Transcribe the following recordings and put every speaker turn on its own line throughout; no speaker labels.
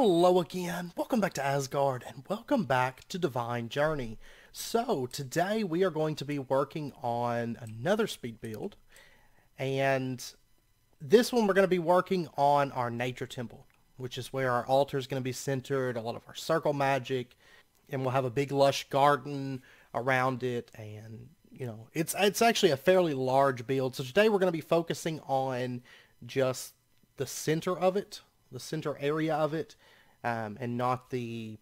Hello again, welcome back to Asgard, and welcome back to Divine Journey. So, today we are going to be working on another speed build, and this one we're going to be working on our nature temple, which is where our altar is going to be centered, a lot of our circle magic, and we'll have a big lush garden around it, and, you know, it's actually a fairly large build. So today we're going to be focusing on just the center of it, the center area of it, and not the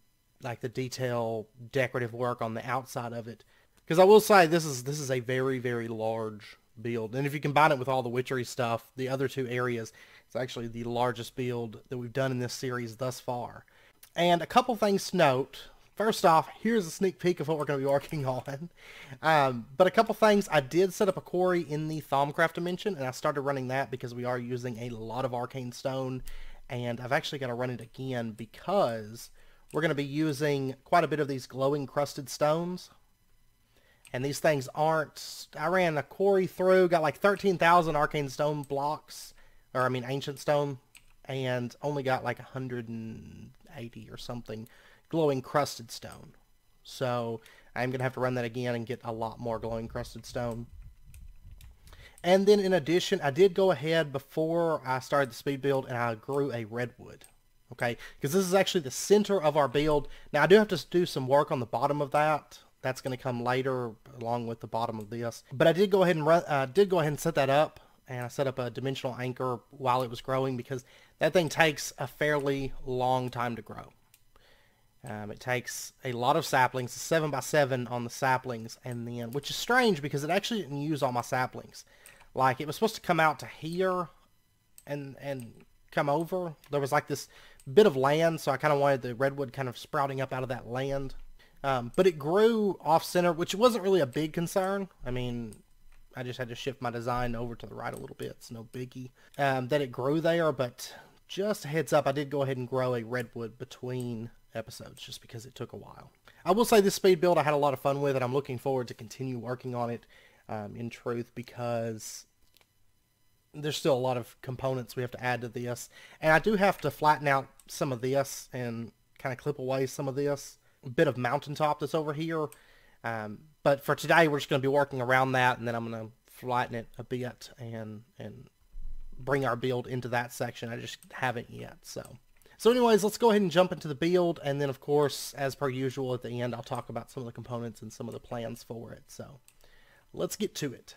detail decorative work on the outside of it. Because I will say this is a very large build, and if you combine it with all the witchery stuff, the other two areas, it's actually the largest build that we've done in this series thus far. And a couple things to note. First off, here's a sneak peek of what we're going to be working on. But a couple things, I did set up a quarry in the Thaumcraft dimension, and I started running that because we are using a lot of arcane stone, and I've actually got to run it again because we're going to be using quite a bit of these glowing crusted stones. And these things aren't, I ran a quarry through, got like 13,000 arcane stone blocks, or I mean ancient stone, and only got like 180 or something glowing crusted stone. So I'm going to have to run that again and get a lot more glowing crusted stone. And then in addition, I did go ahead before I started the speed build and I grew a redwood. Okay, because this is actually the center of our build. Now I do have to do some work on the bottom of that. That's going to come later along with the bottom of this. But I did go ahead and set that up, and I set up a dimensional anchor while it was growing because that thing takes a fairly long time to grow. It takes a lot of saplings, 7x7 on the saplings, and then, which is strange because it actually didn't use all my saplings. Like, it was supposed to come out to here and come over. There was like this bit of land, so I kind of wanted the redwood kind of sprouting up out of that land. But it grew off-center, which wasn't really a big concern. I mean, I just had to shift my design over to the right a little bit. It's no biggie. That it grew there, but just a heads up, I did go ahead and grow a redwood between episodes just because it took a while. I will say this speed build I had a lot of fun with, and I'm looking forward to continue working on it in truth, because there's still a lot of components we have to add to this, and I do have to flatten out some of this and kind of clip away some of this bit of mountaintop that's over here, but for today we're just going to be working around that, and then I'm going to flatten it a bit and bring our build into that section. I just haven't yet. So anyways, let's go ahead and jump into the build, and then of course, as per usual, at the end I'll talk about some of the components and some of the plans for it. So let's get to it.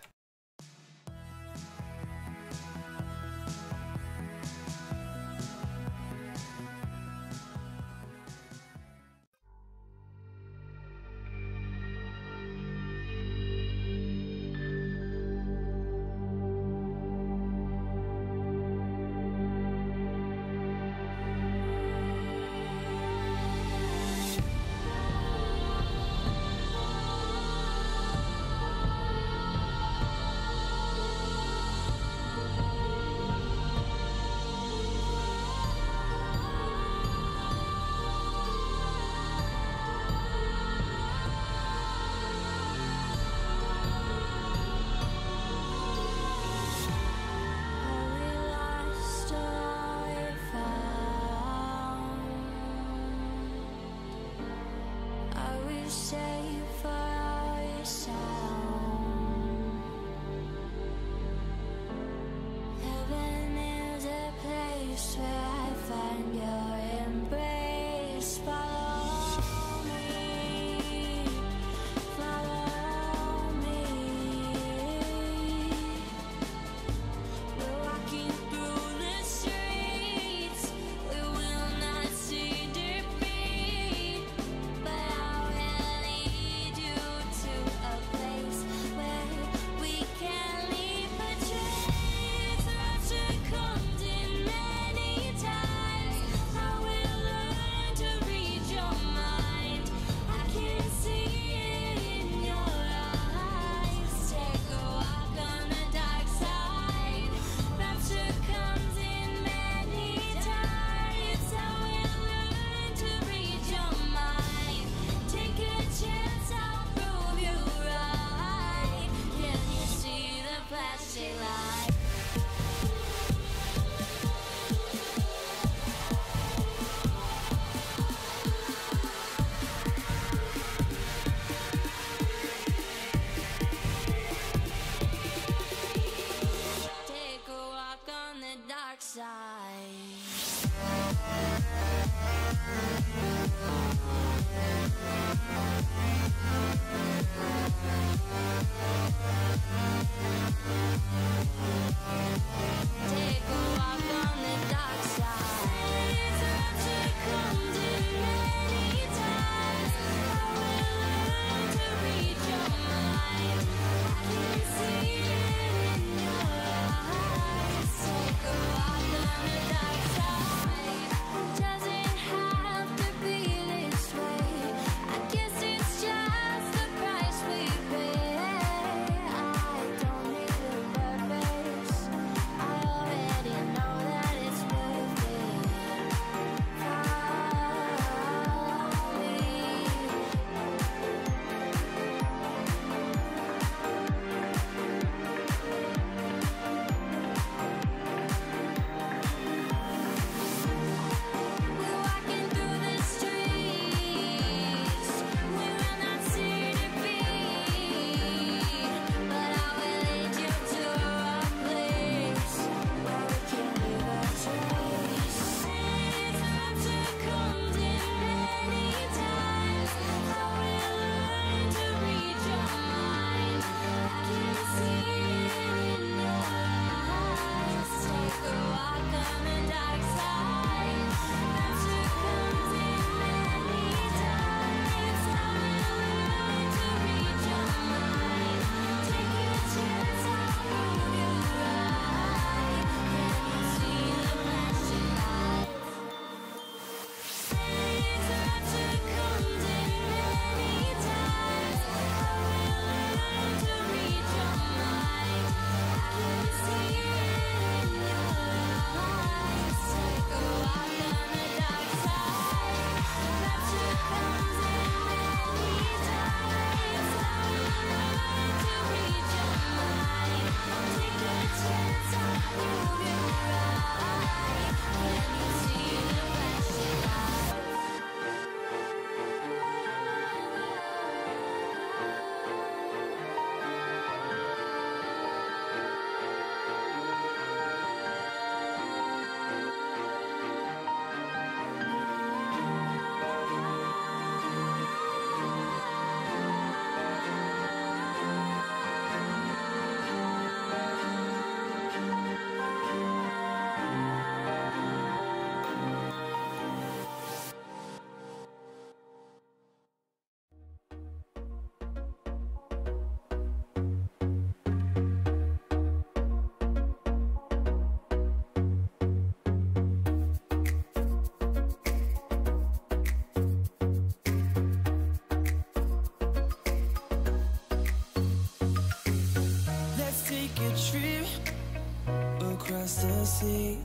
the sea,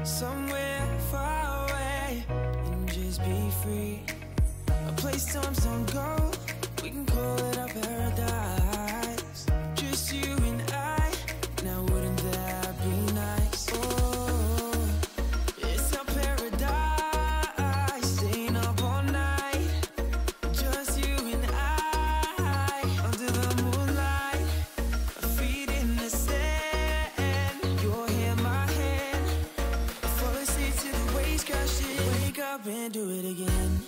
somewhere far away, and just be free. A place storms don't go, we can call it our paradise. Just you and I, now wouldn't that be nice? Oh, it's our paradise, staying up all night. Just you and I, under the moonlight, our feet in the sand, your hand, my hand. Fall asleep to the waves crashing, wake up and do it again.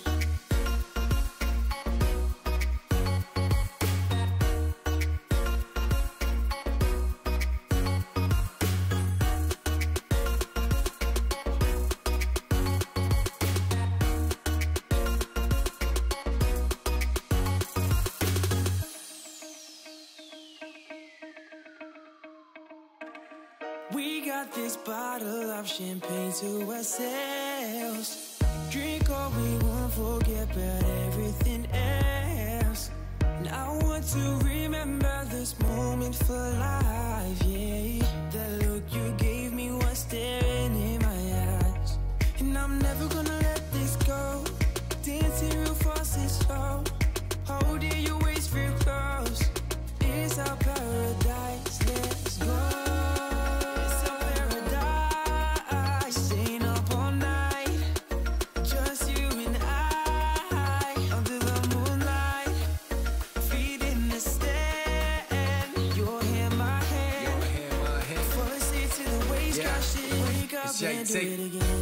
We got this bottle of champagne to ourselves. Drink all we want, forget about everything else. And I want to remember this moment for life, yeah. That look you gave me was staring in my eyes. And I'm never gonna let this go. Dancing real fast and slow, holding your waist real close. It's our paradise, let's go.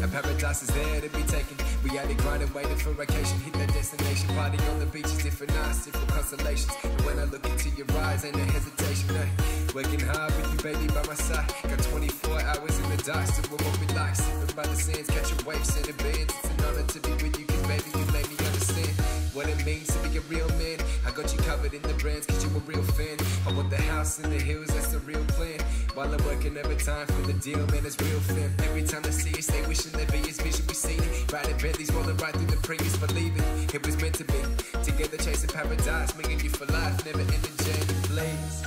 A paradise is there to be taken. We had it grinding, waiting for vacation. Hit that destination, party on the beaches, different nights, different constellations. And when I look into your eyes, ain't no hesitation. Working hard with you, baby, by my side. Got 24 hours in the dark, still what we like. Sipping by the sands, catching waves, sending bands. It's an honor to be with you, cause baby, you made me understand what it means to be a real man. I got you covered in the brands, cause you a real fan. I want the house in the hills, that's the real plan. While I'm working every time for the deal, man, it's real fam. Every time I see you, stay wishing there be his vision we see it. Riding Bentleys, rolling right through the previous, believing it was meant to be. Together chasing paradise, making you for life, never ending journey, please.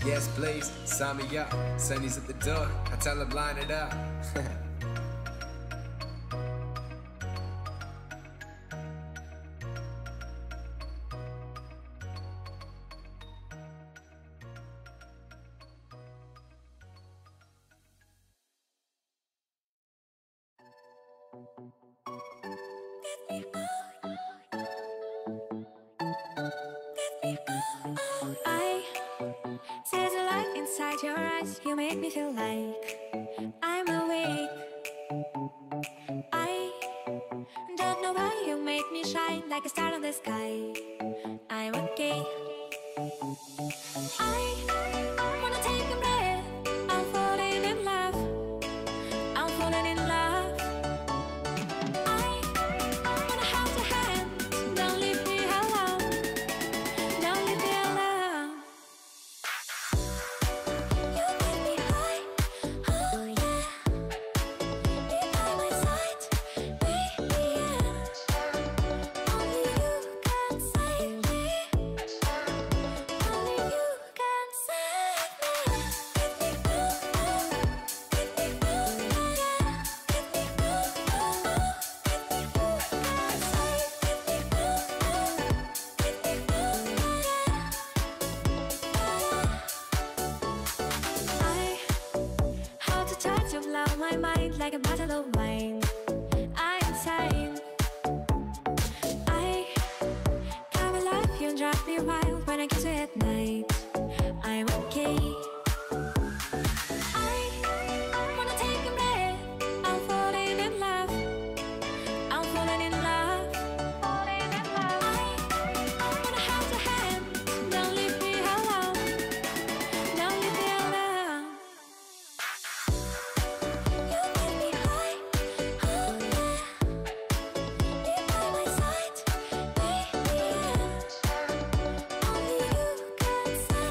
Yes, please, sign me up. Sonny's at the door, I tell him line it up.
There's a light inside your eyes, you make me feel like I'm awake. I don't know why you make me shine like a star in the sky. I'm okay. I wanna take a breath, I'm falling in love. I'm falling in love. I wanna hold your hand, don't leave me alone. Don't leave me alone. You make me high, oh yeah. Be by my side, baby, yeah. Only you can save me. Only you can save me. Give me ooh, give me ooh, yeah. Give me ooh, give me ooh, save. Give me ooh, give me ooh, yeah. I how to touch you blow my mind like a bottle of wine. I'm insane. I come alive, you drive me wild when I kiss you at night. I'm okay. I wanna take a breath, I'm falling in love. I'm falling in love. Falling in love. I wanna hold your hand, don't leave me alone. Don't leave me alone. You make me high, oh yeah. Be by my side, baby, yeah. Only you can save me.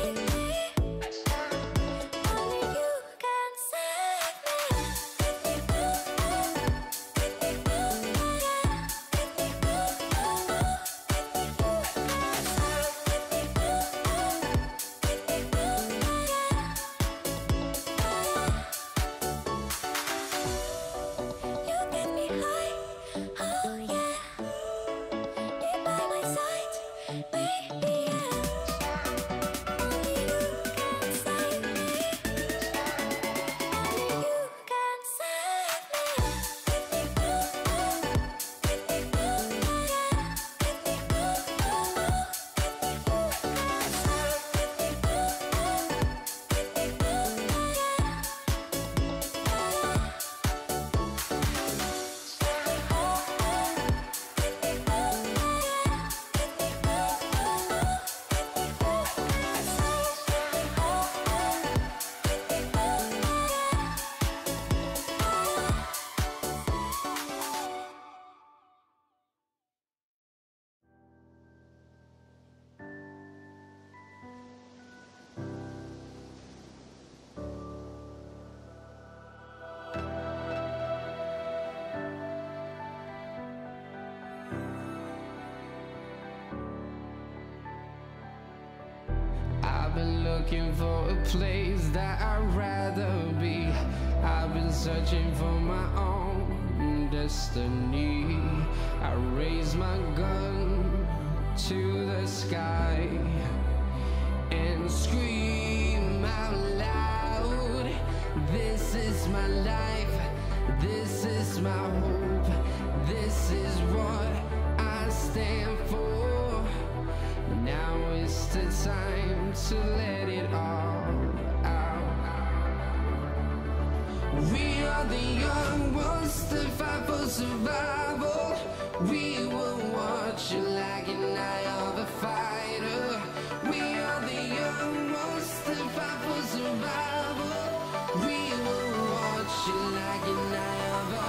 looking for a place that I'd rather be. I've been searching for my own destiny. I raise my gun to the sky and scream out loud. This is my life, this is my hope, this is what I stand for. Now is the time to let it all out. We are the young ones that fight for survival. We will watch you like an eye of a fighter. We are the young ones that fight for survival. We will watch you like an eye of a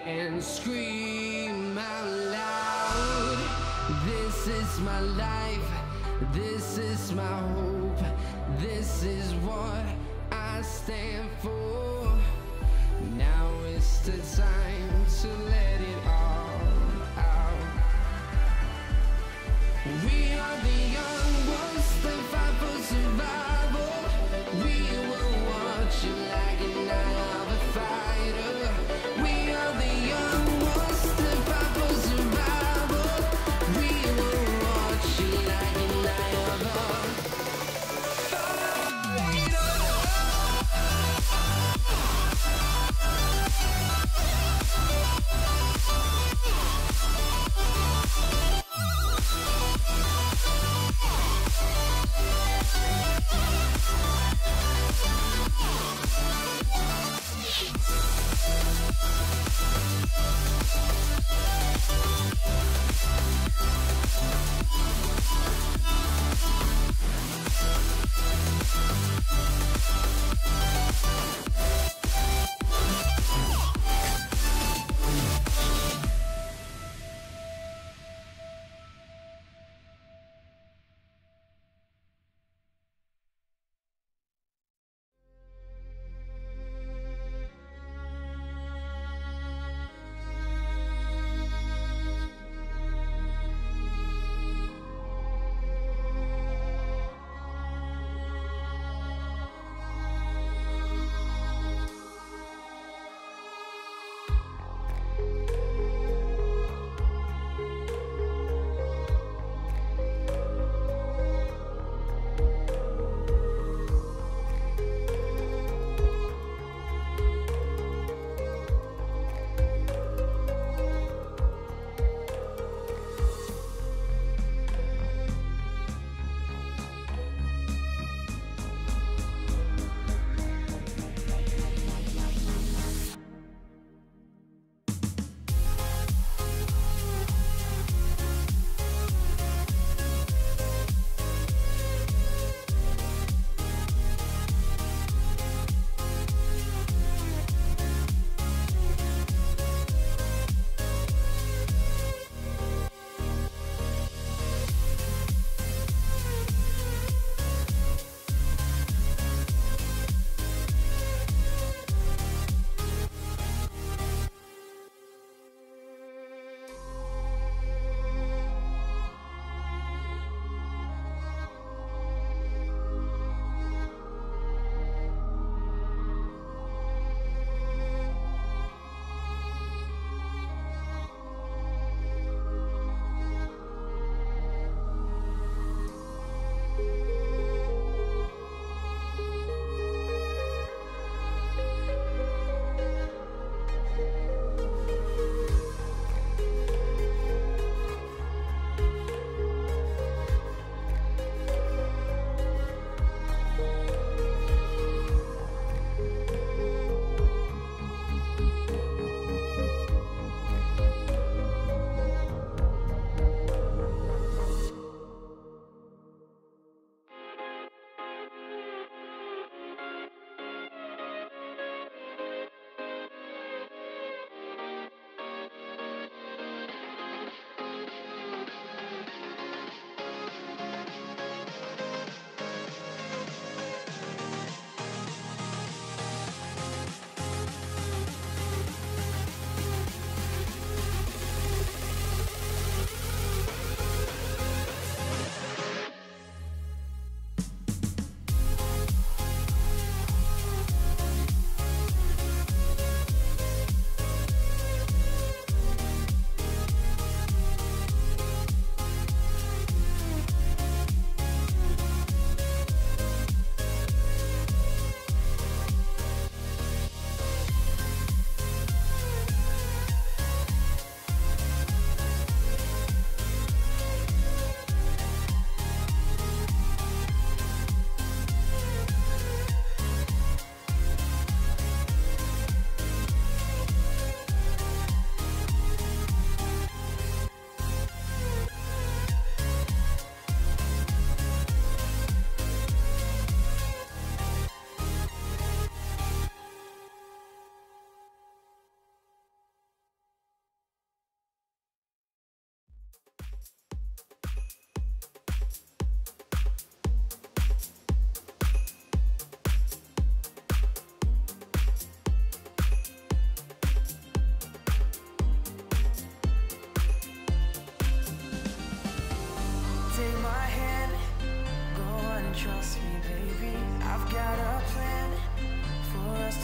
and scream out loud. This is my life, this is my hope, this is what I stand for. Now is the time to let it all out. We are the young ones that fight for survival. We will watch you like an eye of a fighter. We are the young ones that fight for survival. We will watch you like an eye of a fighter.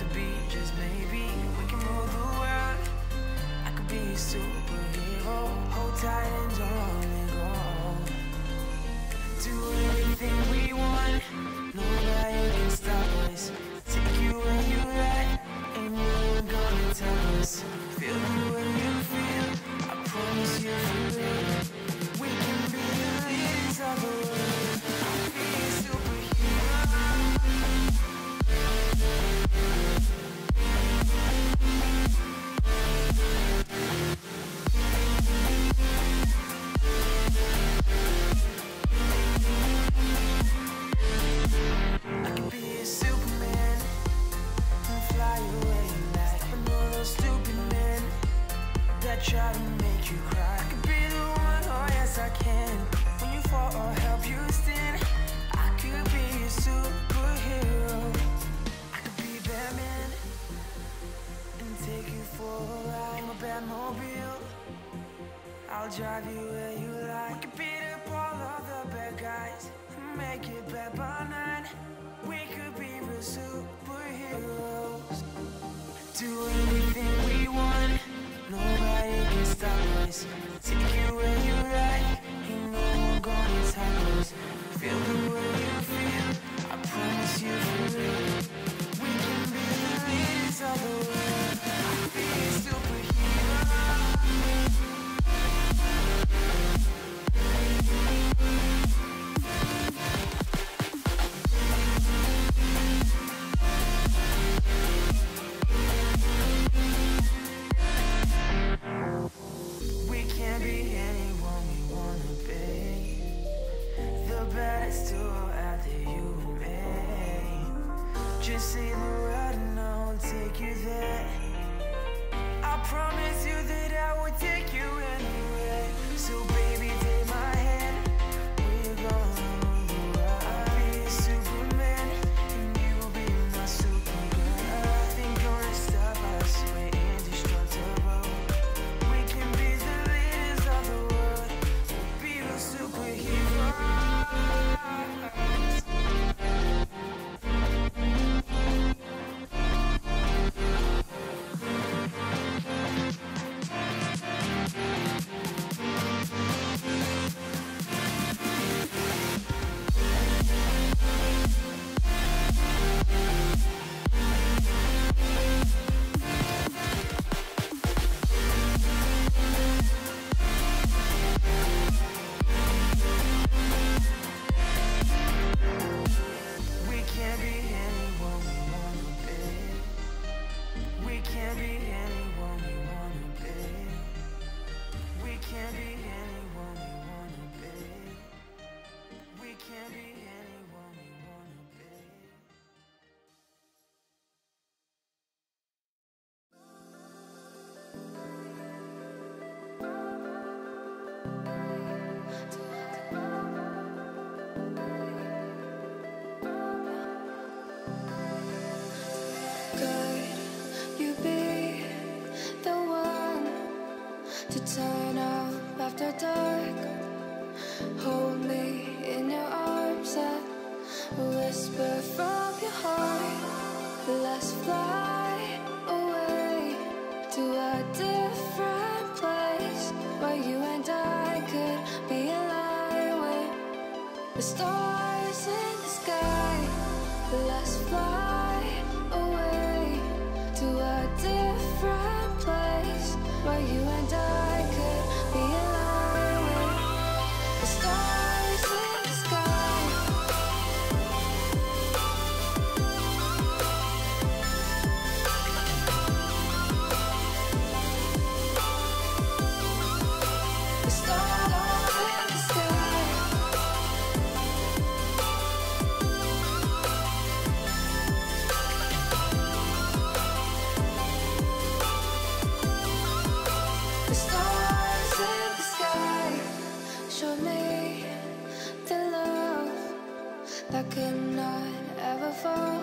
to be, just maybe we can rule the world. I could be a superhero, hold tight and don't let go. Do anything we want, nobody can stop us. Take you where you at, ain't no one gonna tell us. Feel the way you feel, I promise you for real. We can be the leaders of the world. I'll be a superhero. I could be a Superman and fly away like another stupid man that try to make you cry. I could be the one, oh yes I can. When you fall, I'll help you stand. I could be a superhero. I could be Batman and take you for a ride in my Batmobile. I'll drive you where you like. We could beat up all of the bad guys and make it bad by night. We could be real superheroes. Do anything we want, nobody can stop us. Take you where you like, ain't no one gonna tell us. Feel the way you feel, I promise you for real. We can be the leaders of the world. I'll be a superhero. We can be anyone we wanna be. The baddest duo out there, you and me. Just say the word and I'll take you there. I promise you that I will take you anywhere. So baby, take my hand, we're gonna rule the world. I'll be a Superman and you will be my supergirl. Nothing gonna stop us, we're indestructible. We can be the leaders of the world. We'll be the superheroes. We can't be anyone we wanna be. We can't be anyone we wanna be. We can't be anyone we wanna be. We can't be anyone we wanna be.
Could you be the one to turn up after dark? Hold me in your arms and whisper from your heart. Let's fly away to a different place where you and I could be aligned with the stars in the sky. Let's fly away to a different place where you and I could be aligned with the stars in the sky. The stars in the sky. The stars in the sky showed me the love that could not ever fall.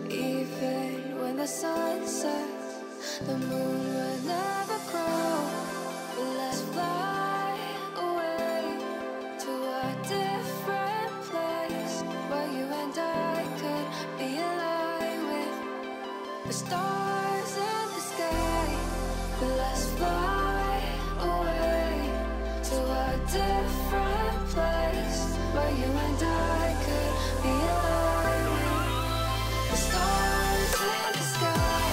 Even when the sun sets, the moon will never grow. Let's fly away to a different place where you and I could be aligned with The stars in the sky. Let's fly away to a different place where you and I could be alive. The stars in the sky.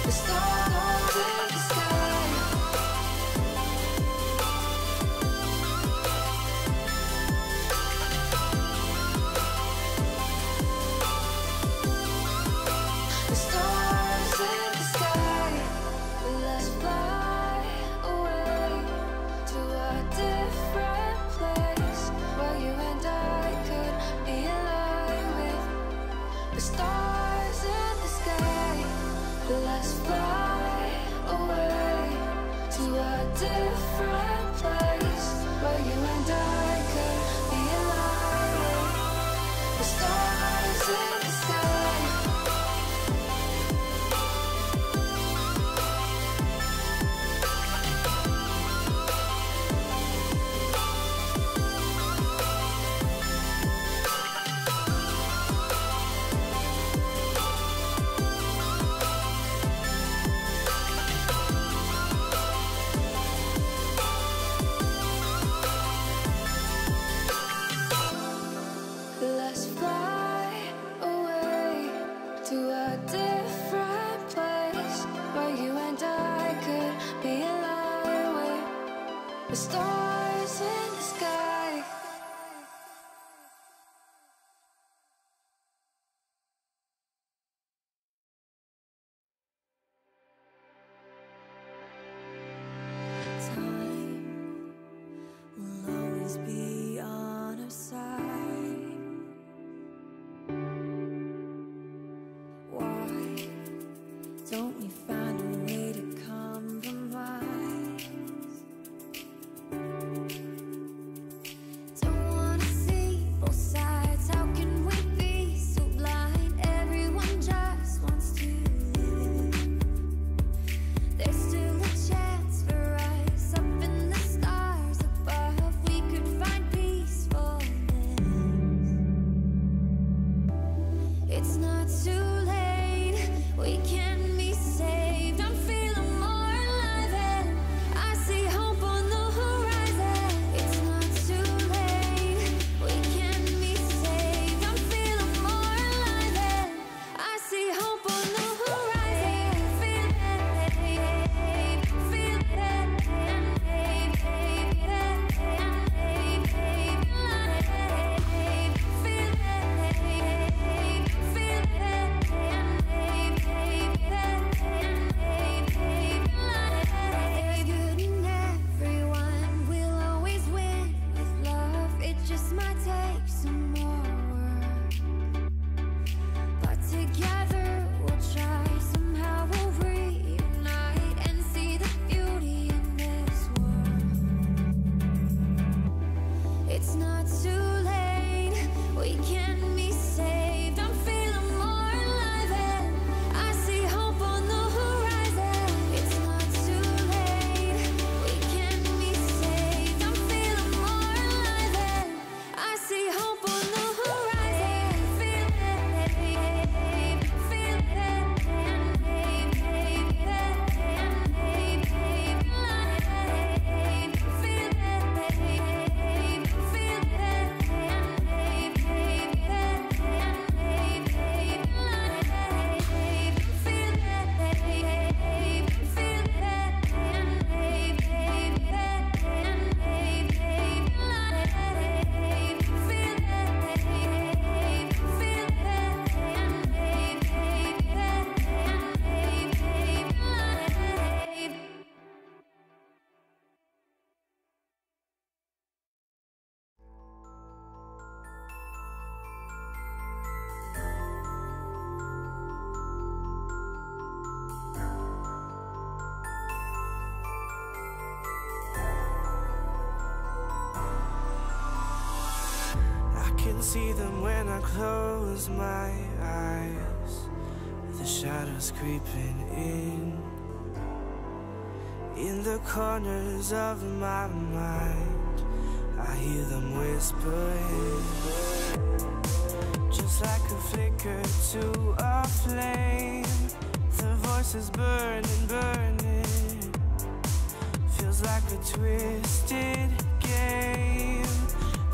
The stars in the sky. The stars in the sky. Let's fly away to a different place where you and I could be alive with the stars in the sky. Let's fly away to a different place where you and I could be alive with the stars in the sky. Let's fly away to a different place where you and I could be alive with the stars in the sky.
Time will always be on our side. Why don't we find a way to compromise? Don't wanna see both sides. How can we be so blind? Everyone just wants to live. There's still a chance for us up in the stars above. We could find peacefulness. It's not too late. We can be saved. I'm feeling more alive and I see hope on the horizon. It's not too late. We can be saved. I'm feeling more alive and I see hope on the horizon. Feel it, feel good in everyone. We'll always win with love. It just might take some more work, but together we'll try. Somehow we'll reunite and see the beauty in this world. It's not too late. We can be saved. I'm feeling more alive and I see hope on the horizon. It's not too late. We can be saved. I'm feeling more alive and I see hope on the horizon. Feel it, feel
see them when I close my eyes. The shadows creeping in. In the corners of my mind, I hear them whispering, just like a flicker to a flame. The voice is burning, burning. Feels like a twisted game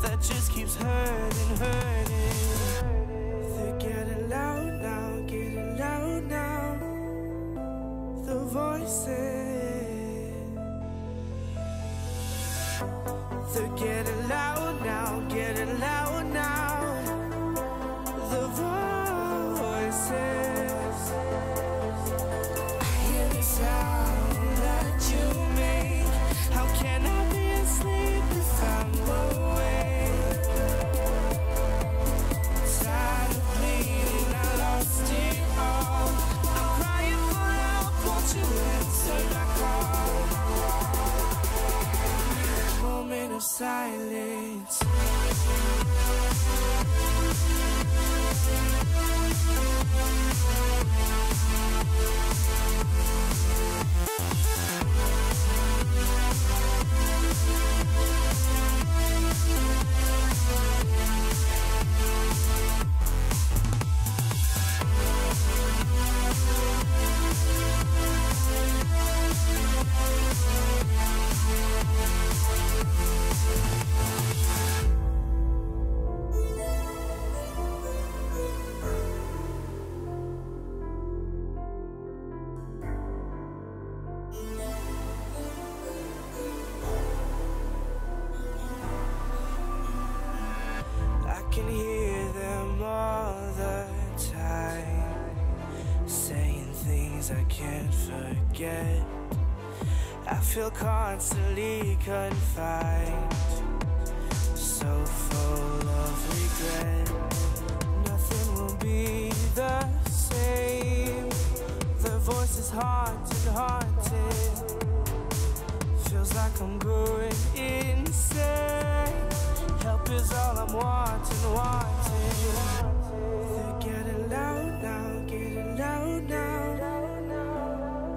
that just keeps hurting, hurting. They're getting loud now, getting loud now. The voices, they're getting loud now, getting loud now. The voices, I hear the sound that you make. How can I be asleep if I'm awake? Tired of bleeding, I lost it all. I'm crying for help, won't you answer my call? Moment of silence. I can hear them all the time, saying things I can't forget. I feel constantly confined, so full of regret. Nothing will be the same. The voice is haunted, haunted. Feels like I'm going insane. Help is all I'm wanting, wanting. They're getting loud now, getting loud now.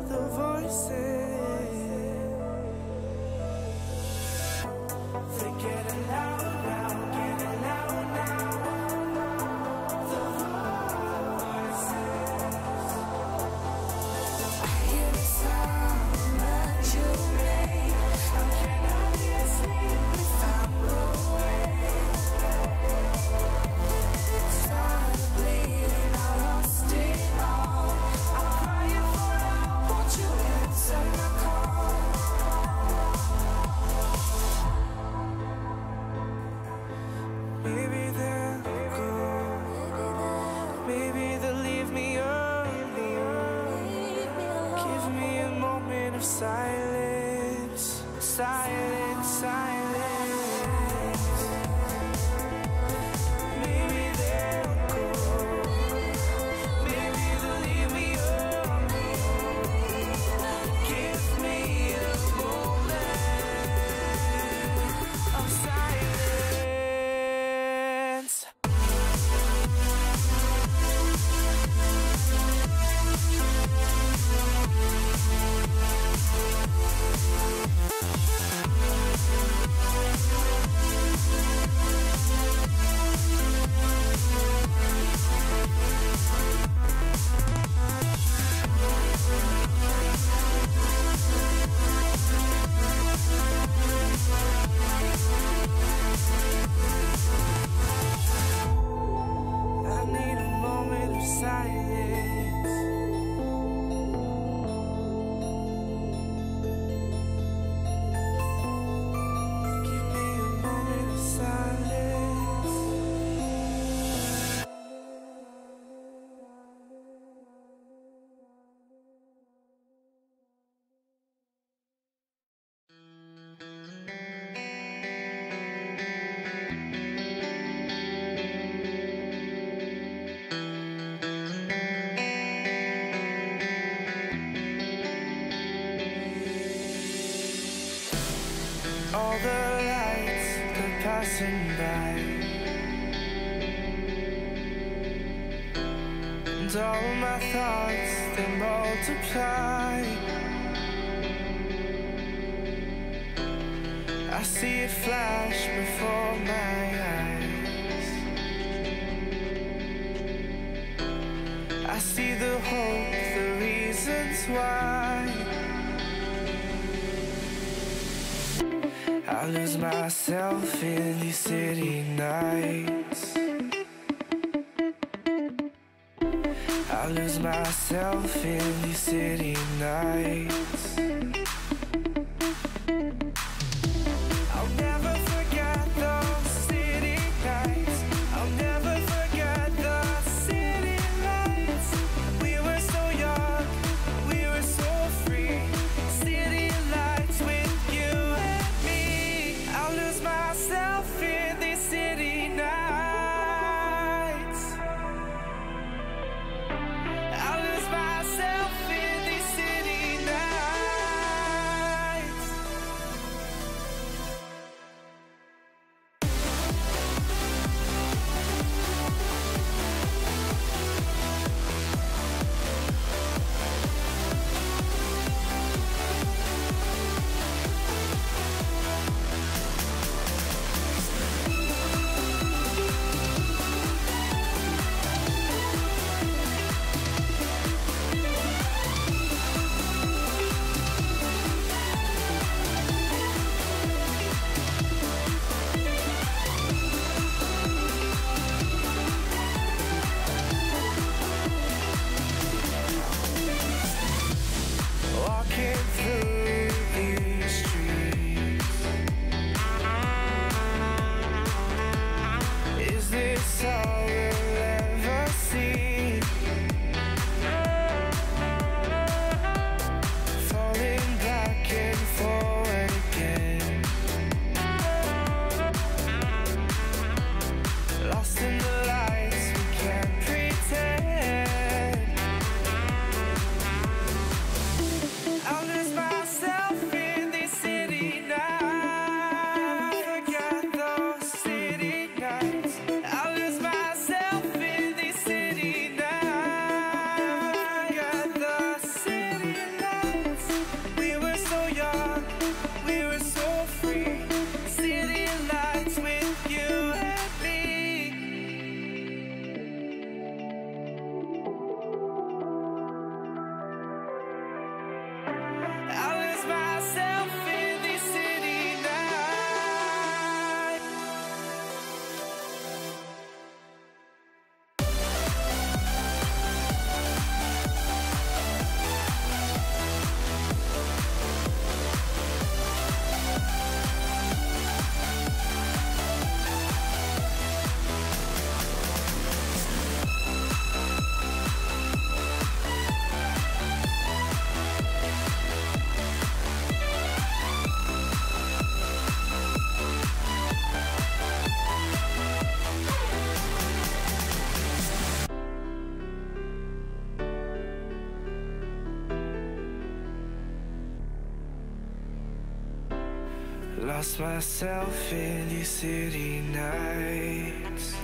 The voices, they're getting loud now, getting loud now. The voices, I hear the sound that you make. How can I be asleep if I'm awake? Tired of bleeding, I lost it all. I'm crying for help, won't you answer my call? Maybe they'll go, maybe they'll leave me alone. Give me a moment of silence, silence, silence. Maybe they'll go, maybe they'll leave me alone. Give me a moment of silence. I need a moment of silence. Give me a moment of silence. All the lights go passing by, and all my thoughts they multiply. I see it flash before my eyes. I see the hope, the reasons why. I lose myself in these city nights. I lose myself in these city nights. I'll never forget those city nights. I'll never forget the city lights. We were so young, we were so free. City lights with you and me. I'll lose myself in these city nights. I'll lose myself in these city nights. Walking through these streets, is this all we'll ever see? Falling back and forward again, lost in the lights, we can't pretend. I'll lose myself in these city nights. Forget those city nights. I'll lose myself in these city nights. Forget the city lights. We were so young, we were so free. City lights with you and me. I'll lose myself in these city nights. Lost myself in these city nights.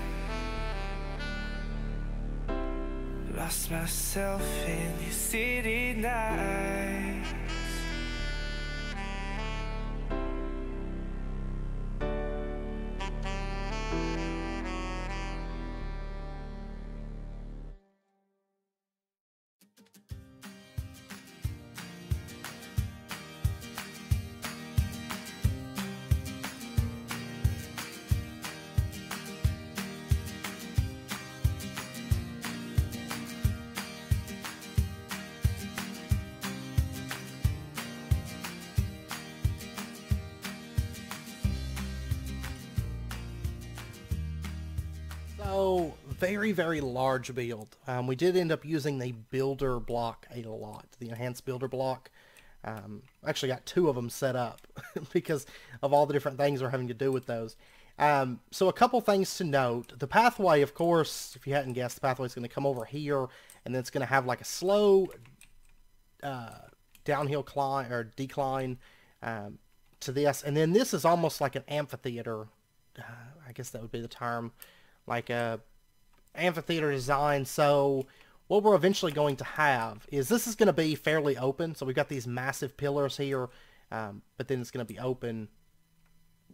Lost myself in these city nights.
So, very, very large build. We did end up using the builder block a lot, the enhanced builder block. Actually got two of them set up because of all the different things we're having to do with those. So a couple things to note. The pathway, of course, if you hadn't guessed, the pathway is going to come over here, and then it's going to have like a slow downhill climb or decline to this. And then this is almost like an amphitheater. I guess that would be the term. Like a amphitheater design. So what we're eventually going to have is this is going to be fairly open. So we've got these massive pillars here, but then it's going to be open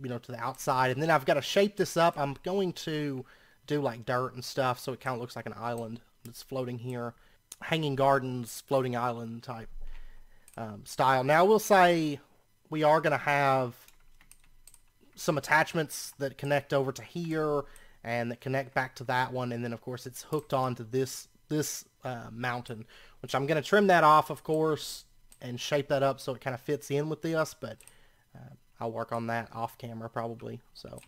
you know, to the outside. And then I've got to shape this up. I'm going to do like dirt and stuff so it kind of looks like an island that's floating here. Hanging gardens, floating island type style. Now, I will say we are going to have some attachments that connect over to here and that connect back to that one. And then, of course, it's hooked on to this mountain, which I'm going to trim that off, of course, and shape that up so it kind of fits in with this. But I'll work on that off camera probably. So,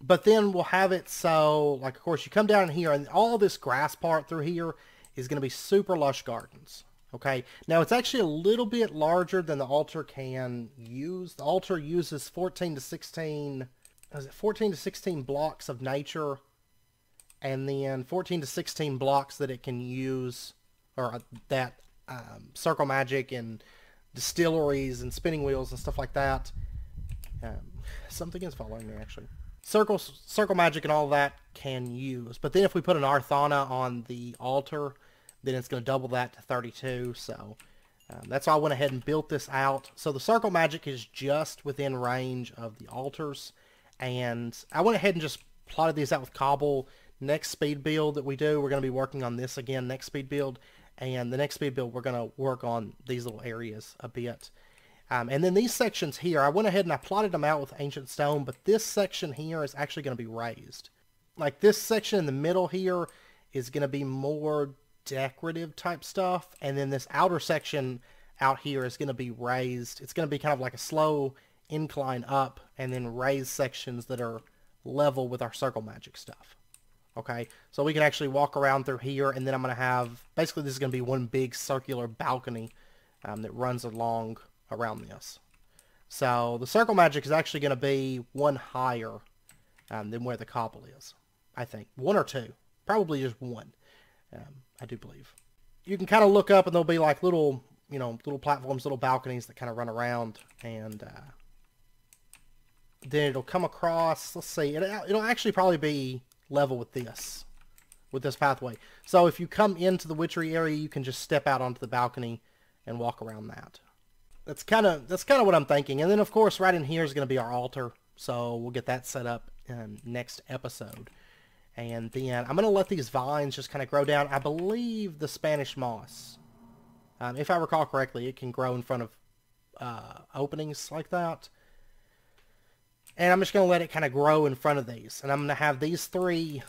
but then we'll have it so, like, of course, you come down here and all this grass part through here is going to be super lush gardens. Okay, now it's actually a little bit larger than the altar can use. The altar uses 14 to 16 blocks of nature, and then 14 to 16 blocks that it can use, or that circle magic and distilleries and spinning wheels and stuff like that. Something is following me actually. Circle magic and all that can use. But then if we put an Arthana on the altar, then it's going to double that to 32. So that's why I went ahead and built this out. So the circle magic is just within range of the altars. And I went ahead and just plotted these out with cobble. Next speed build that we do, we're going to be working on this again, next speed build. And the next speed build, we're going to work on these little areas a bit. And then these sections here, I went ahead and I plotted them out with ancient stone, but this section here is actually going to be raised. Like this section in the middle here is going to be more decorative type stuff, and then this outer section out here is going to be raised. It's going to be kind of like a slow incline up, and then raised sections that are level with our circle magic stuff. Okay, so we can actually walk around through here, and then I'm going to have, basically this is going to be one big circular balcony that runs along around this. So the circle magic is actually going to be one higher than where the cobble is, I think. One or two, probably just one. I do believe. You can kind of look up and there'll be like little, you know, little platforms, little balconies that kind of run around, and then it'll come across, let's see, it'll actually probably be level with this pathway. So if you come into the witchery area, you can just step out onto the balcony and walk around that. That's kind of what I'm thinking. And then of course right in here is going to be our altar. So we'll get that set up in next episode. And then I'm going to let these vines just kind of grow down. I believe the Spanish moss, if I recall correctly, it can grow in front of openings like that. And I'm just going to let it kind of grow in front of these. And I'm going to have these three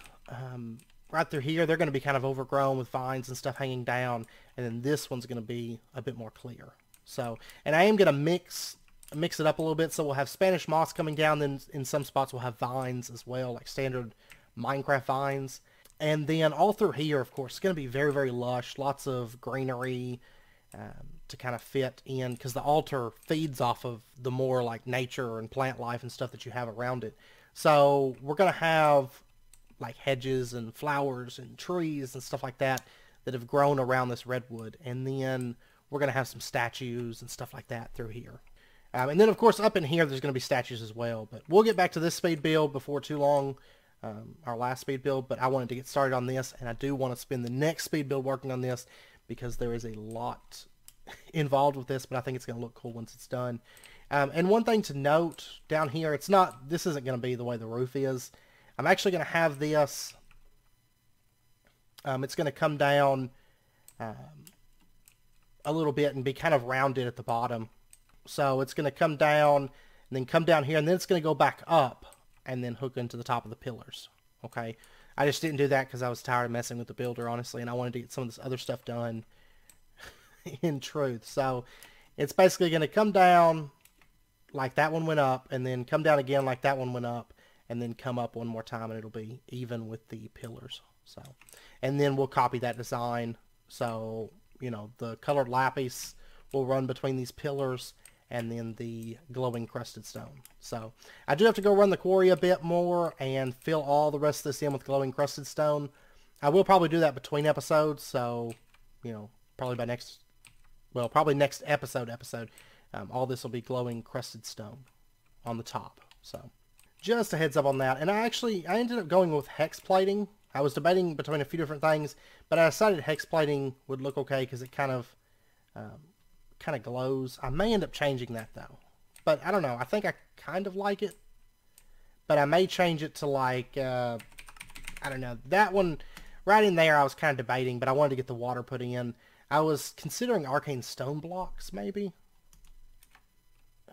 right through here. They're going to be kind of overgrown with vines and stuff hanging down. And then this one's going to be a bit more clear. So, and I am going to mix it up a little bit. So we'll have Spanish moss coming down. Then in some spots we'll have vines as well, like standard Minecraft vines. And then all through here, of course, it's going to be very, very lush. Lots of greenery to kind of fit in, because the altar feeds off of the more like nature and plant life and stuff that you have around it. So we're going to have like hedges and flowers and trees and stuff like that that have grown around this redwood. And then we're going to have some statues and stuff like that through here. And then, of course, up in here, there's going to be statues as well. But we'll get back to this speed build before too long. Our last speed build, but I wanted to get started on this, and I do want to spend the next speed build working on this because there is a lot involved with this, but I think it's going to look cool once it's done. And one thing to note down here, this isn't going to be the way the roof is. I'm actually going to have this, it's going to come down a little bit and be kind of rounded at the bottom. So it's going to come down and then come down here, and then it's going to go back up and then hook into the top of the pillars. Okay, I just didn't do that because I was tired of messing with the builder, honestly, and I wanted to get some of this other stuff done in truth. So it's basically going to come down like that one went up, and then come down again like that one went up, and then come up one more time, and it'll be even with the pillars. So, and then we'll copy that design. So, you know, the colored lapis will run between these pillars, and then the glowing crusted stone. So I do have to go run the quarry a bit more and fill all the rest of this in with glowing crusted stone. I will probably do that between episodes, so, you know, probably next episode, all this will be glowing crusted stone on the top. So just a heads up on that. And I ended up going with hex plating. I was debating between a few different things, but I decided hex plating would look okay because it kind of glows. I may end up changing that though, but I don't know. I think I kind of like it. but I may change it to like, I don't know, that one right in there I was kind of debating, but I wanted to get the water put in. I was considering arcane stone blocks maybe,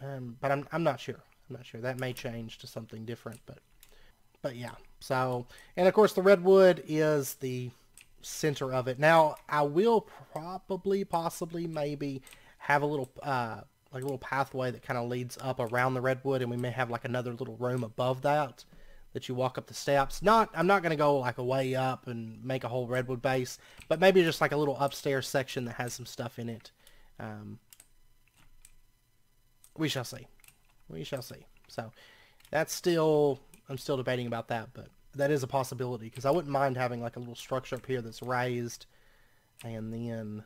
but I'm not sure. I'm not sure. That may change to something different, but yeah. So, and of course the redwood is the center of it. Now I will possibly maybe have a little like a little pathway that kind of leads up around the redwood, and we may have like another little room above that you walk up the steps. I'm not going to go like a way up and make a whole redwood base, but maybe just like a little upstairs section that has some stuff in it. We shall see. We shall see. So that's still, I'm still debating about that, but that is a possibility, because I wouldn't mind having like a little structure up here that's raised, and then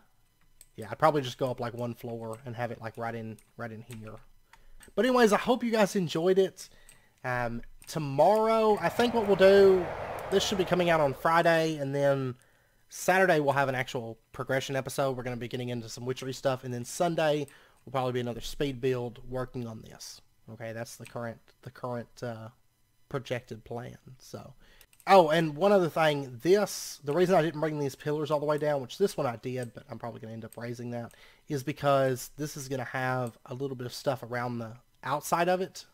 yeah, I'd probably just go up like one floor and have it like right in here. But anyways, I hope you guys enjoyed it. Tomorrow, I think what we'll do, this should be coming out on Friday, and then Saturday we'll have an actual progression episode. We're going to be getting into some witchery stuff, and then Sunday will probably be another speed build working on this. Okay, that's the current projected plan. So, oh, and one other thing, the reason I didn't bring these pillars all the way down, which this one I did, but I'm probably going to end up raising that, is because this is going to have a little bit of stuff around the outside of it,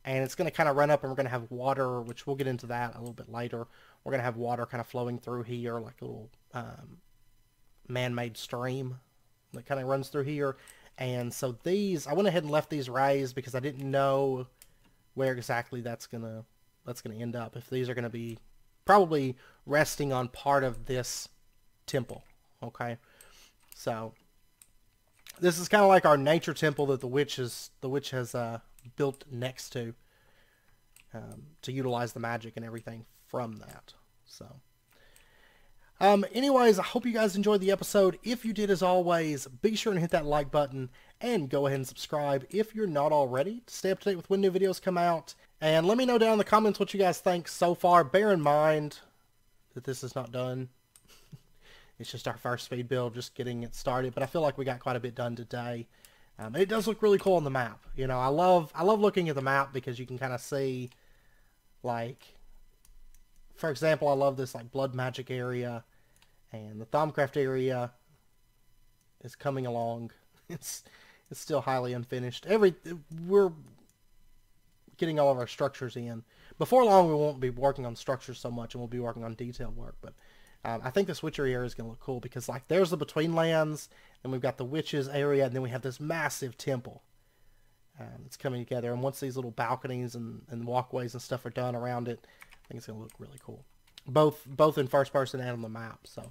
and it's going to kind of run up, and we're going to have water, which we'll get into that a little bit later. We're going to have water kind of flowing through here, like a little man-made stream that kind of runs through here. And so these, I went ahead and left these raised because I didn't know where exactly that's gonna end up. If these are gonna be probably resting on part of this temple. Okay, so this is kind of like our nature temple that the witch has built next to utilize the magic and everything from that. So anyways, I hope you guys enjoyed the episode. If you did, as always, be sure and hit that like button and go ahead and subscribe if you're not already to stay up to date with when new videos come out. And let me know down in the comments what you guys think so far. Bear in mind that this is not done. It's just our first speed build, just getting it started. But I feel like we got quite a bit done today. It does look really cool on the map. You know, I love looking at the map because you can kind of see, like, for example, I love this like blood magic area, and the Thaumcraft area is coming along. It's still highly unfinished. We're getting all of our structures in. Before long, we won't be working on structures so much, and we'll be working on detail work. But I think this witchery area is going to look cool because, like, there's the Between Lands, and we've got the witches area, and then we have this massive temple that's coming together. And once these little balconies and walkways and stuff are done around it, I think it's going to look really cool. Both in first person and on the map. So,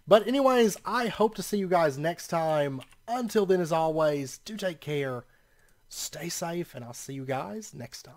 but anyways, I hope to see you guys next time. Until then, as always, do take care, stay safe, and I'll see you guys next time.